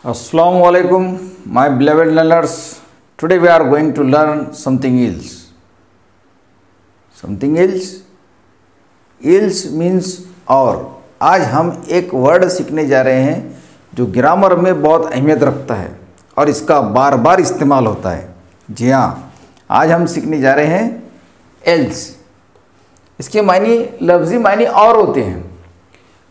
Assalamu alaikum, my beloved learners. Today we are going to learn something else. Something else? Else means और. आज हम एक word सीखने जा रहे हैं जो ग्रामर में बहुत अहमियत रखता है और इसका बार बार इस्तेमाल होता है. जी हाँ, आज हम सीखने जा रहे हैं एल्स. इसके मायने लफ्ज़ी मायने और होते हैं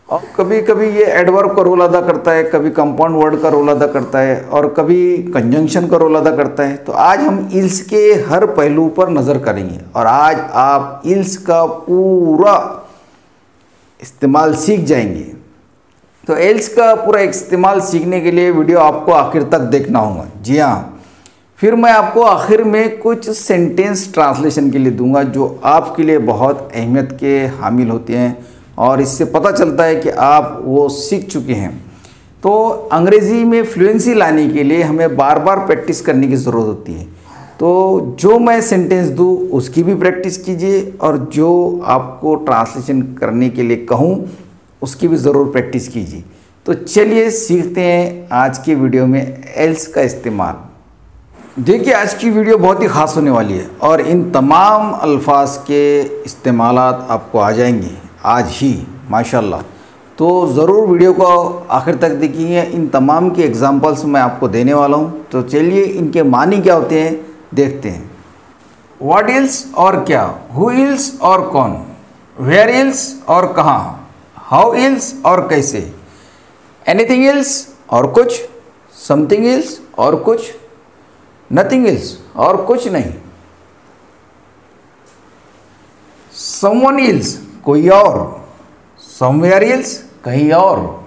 और कभी कभी ये एडवर्ब का रोल अदा करता है, कभी कंपाउंड वर्ड का रोल अदा करता है और कभी कंजंक्शन का रोल अदा करता है. तो आज हम इल्स के हर पहलू पर नज़र करेंगे और आज आप इल्स का पूरा इस्तेमाल सीख जाएंगे. तो एल्स का पूरा इस्तेमाल सीखने के लिए वीडियो आपको आखिर तक देखना होगा. जी हाँ, फिर मैं आपको आखिर में कुछ सेंटेंस ट्रांसलेशन के लिए दूंगा जो आपके लिए बहुत अहमियत के हामिल होते हैं और इससे पता चलता है कि आप वो सीख चुके हैं. तो अंग्रेज़ी में फ्लुएंसी लाने के लिए हमें बार बार प्रैक्टिस करने की ज़रूरत होती है. तो जो मैं सेंटेंस दूँ उसकी भी प्रैक्टिस कीजिए और जो आपको ट्रांसलेशन करने के लिए कहूँ उसकी भी ज़रूर प्रैक्टिस कीजिए. तो चलिए सीखते हैं आज की वीडियो में एल्स का इस्तेमाल. देखिए, आज की वीडियो बहुत ही ख़ास होने वाली है और इन तमाम अल्फाज के इस्तेमालात आपको आ जाएंगे आज ही माशाल्लाह. तो ज़रूर वीडियो को आखिर तक देखिए. इन तमाम के एग्जांपल्स मैं आपको देने वाला हूँ. तो चलिए इनके मानी क्या होते हैं देखते हैं. व्हाट इल्स और क्या, हु इल्स और कौन, वेयर इल्स और कहाँ, हाउ इल्स और कैसे, एनीथिंग इल्स और कुछ, समथिंग इल्स और कुछ, नथिंग इल्स और कुछ नहीं, समवन इल्स कोई और, समवेयर इल्स कहीं और,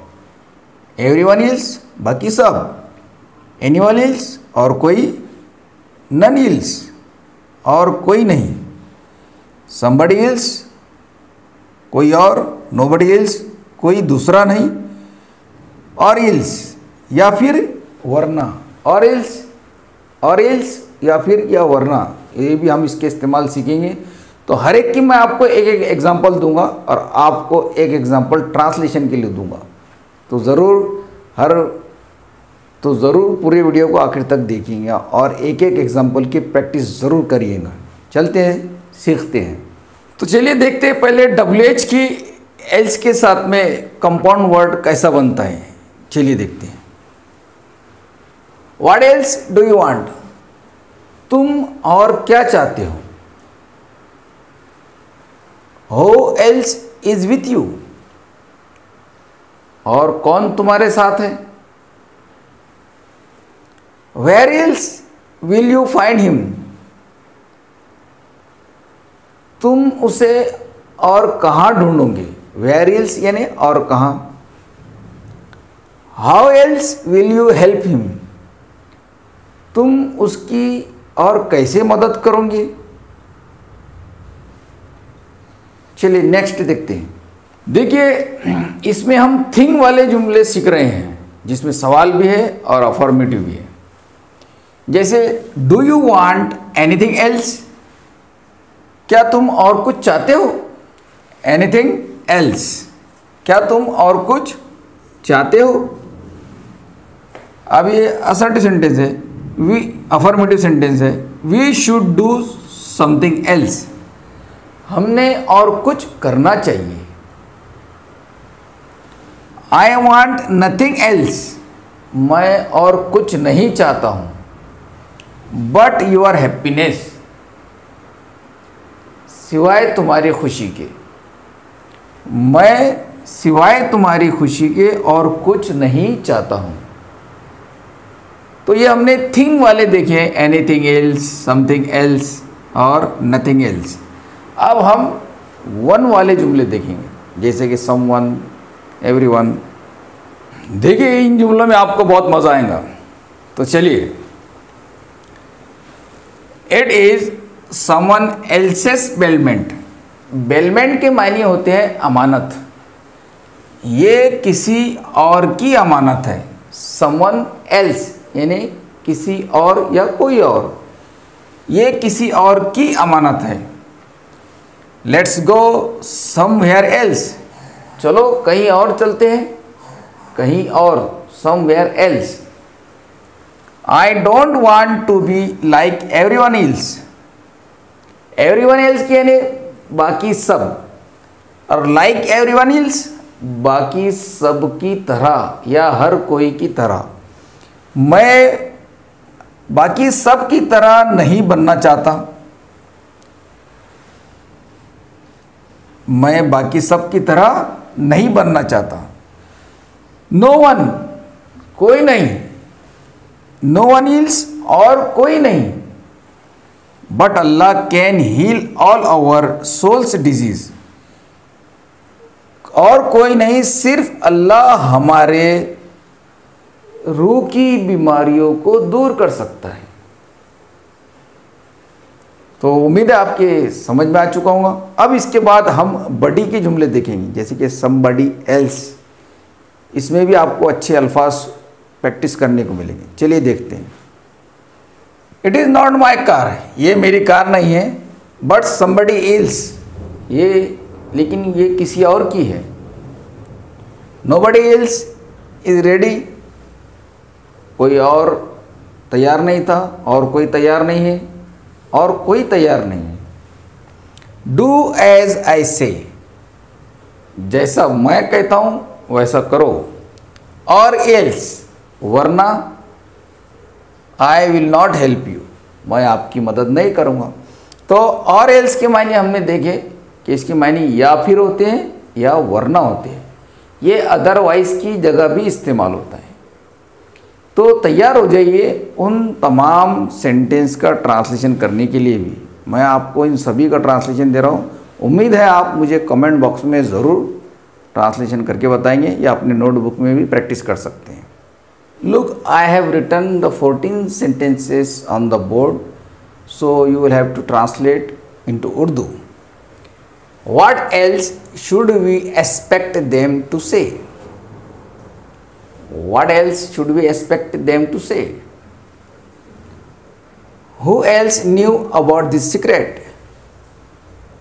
एवरीवन इल्स बाकी सब, एनीवन इल्स और कोई, नन इल्स और कोई नहीं, समबडी इल्स कोई और, नोबडी इल्स कोई दूसरा नहीं, और इल्स या फिर वरना, और इल्स या फिर या वरना, ये भी हम इसके इस्तेमाल सीखेंगे. तो हर एक की मैं आपको एक एक एग्जांपल दूंगा और आपको एक एग्जांपल ट्रांसलेशन के लिए दूंगा. तो ज़रूर पूरे वीडियो को आखिर तक देखेंगे और एक एक एग्जांपल की प्रैक्टिस ज़रूर करिएगा. चलते हैं, सीखते हैं. तो चलिए देखते हैं पहले WH की एल्स के साथ में कंपाउंड वर्ड कैसा बनता है. चलिए देखते हैं. What else do you want, तुम और क्या चाहते हो. Who else is with you, और कौन तुम्हारे साथ है. Where else will you find him, तुम उसे और कहाँ ढूंढोगे. Where else यानी और कहाँ. How else will you help him, तुम उसकी और कैसे मदद करोगे. चलिए नेक्स्ट देखते हैं. देखिए, इसमें हम थिंग वाले जुमले सीख रहे हैं जिसमें सवाल भी है और अफर्मेटिव भी है. जैसे do you want anything else, क्या तुम और कुछ चाहते हो. एनीथिंग एल्स, क्या तुम और कुछ चाहते हो. अब ये असर्टिव सेंटेंस है, वी अफर्मेटिव सेंटेंस है. We should do something else, हमने और कुछ करना चाहिए. आई वॉन्ट नथिंग एल्स, मैं और कुछ नहीं चाहता हूं. बट योर हैप्पीनेस, सिवाय तुम्हारी खुशी के, मैं सिवाय तुम्हारी खुशी के और कुछ नहीं चाहता हूं. तो ये हमने थिंग वाले देखे, एनीथिंग एल्स, समथिंग एल्स और नथिंग एल्स. अब हम वन वाले जुमले देखेंगे जैसे कि समवन, एवरीवन. देखिए इन जुमलों में आपको बहुत मज़ा आएगा. तो चलिए. It is someone else's bailment. Bailment के मायने होते हैं अमानत. ये किसी और की अमानत है. समवन एल्स यानी किसी और या कोई और, ये किसी और की अमानत है. लेट्स गो समवेयर एल्स, चलो कहीं और चलते हैं, कहीं और, somewhere else. I don't want to be like everyone else. Everyone else यानी बाकी सब, और लाइक एवरीवन एल्स बाकी सब की तरह या हर कोई की तरह। मैं बाकी सब की तरह नहीं बनना चाहता। मैं बाकी सब की तरह नहीं बनना चाहता। नो वन, कोई नहीं। नो वन हील्स, और कोई नहीं। But Allah can heal all our souls disease, और कोई नहीं, सिर्फ अल्लाह हमारे रूह की बीमारियों को दूर कर सकता है। तो उम्मीद है आपके समझ में आ चुका होगा। अब इसके बाद हम बडी के जुमले देखेंगे, जैसे कि समबडी एल्स। इसमें भी आपको अच्छे अल्फाज प्रैक्टिस करने को मिलेंगे। चलिए देखते हैं। It is not my car, ये मेरी कार नहीं है। बट समबडी एल्स, ये लेकिन ये किसी और की है। नोबडी एल्स इज रेडी, कोई और तैयार नहीं था, और कोई तैयार नहीं है, और कोई तैयार नहीं है। डू एज आई से, जैसा मैं कहता हूं वैसा करो। और एल्स, वरना I will not help you, मैं आपकी मदद नहीं करूंगा। तो और एल्स के मायने हमने देखे कि इसके मायने या फिर होते हैं या वरना होते हैं। ये अदरवाइज की जगह भी इस्तेमाल होता है। तो तैयार हो जाइए उन तमाम सेंटेंस का ट्रांसलेशन करने के लिए भी। मैं आपको इन सभी का ट्रांसलेशन दे रहा हूँ। उम्मीद है आप मुझे कमेंट बॉक्स में ज़रूर ट्रांसलेशन करके बताएंगे, या अपने नोटबुक में भी प्रैक्टिस कर सकते हैं। Look, I have written the 14 sentences on the board, so you will have to translate into Urdu. What else should we expect them to say? What else should we expect them to say? Who else knew about this secret?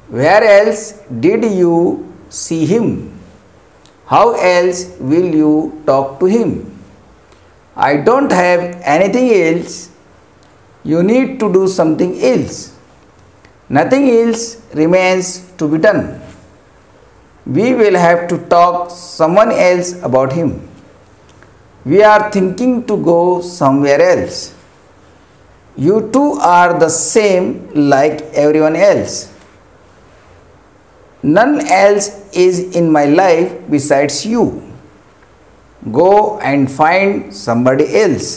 Where else did you see him? How else will you talk to him? I don't have anything else. You need to do something else. Nothing else remains to be done. We will have to talk someone else about him. We are thinking to go somewhere else. You two are the same like everyone else. None else is in my life besides you. Go and find somebody else.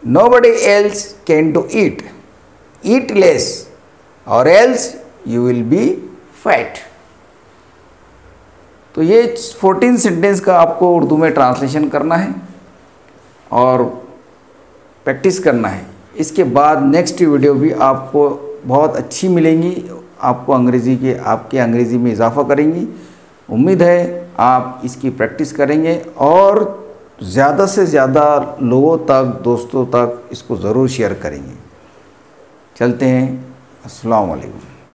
Nobody else can do it. Eat less, or else you will be fat. तो ये 14 sentence का आपको उर्दू में translation करना है और practice करना है। इसके बाद नेक्स्ट वीडियो भी आपको बहुत अच्छी मिलेंगी, आपको आपके अंग्रेज़ी में इजाफा करेंगी। उम्मीद है आप इसकी प्रैक्टिस करेंगे और ज़्यादा से ज़्यादा लोगों तक, दोस्तों तक इसको ज़रूर शेयर करेंगे। चलते हैं। अस्सलाम वालेकुम।